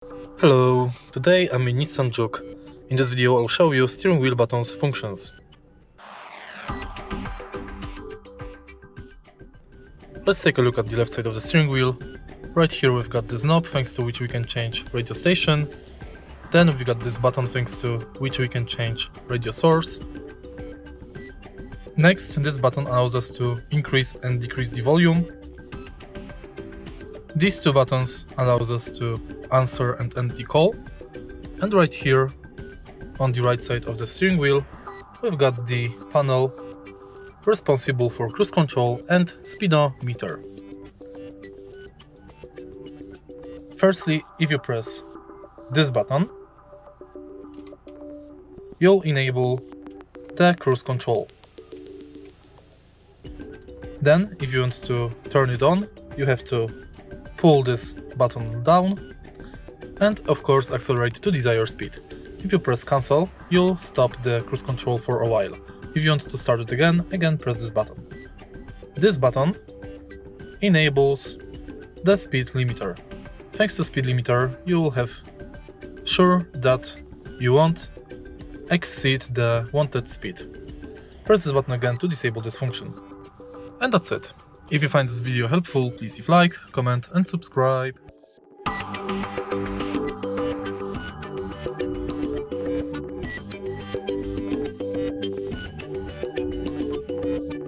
Hello, today I'm in Nissan Juke. In this video I'll show you steering wheel buttons functions. Let's take a look at the left side of the steering wheel. Right here we've got this knob thanks to which we can change radio station. Then we've got this button thanks to which we can change radio source. Next, this button allows us to increase and decrease the volume. These two buttons allows us to answer and end the call. And right here, on the right side of the steering wheel, we've got the panel responsible for cruise control and speedometer. Firstly, if you press this button, you'll enable the cruise control. Then, if you want to turn it on, you have to pull this button down and of course accelerate to desired speed. If you press cancel, you'll stop the cruise control for a while. If you want to start it again press this button. This button enables the speed limiter. Thanks to speed limiter, you will have sure that you won't exceed the wanted speed. Press this button again to disable this function. And that's it. If you find this video helpful, please leave a like, comment and subscribe.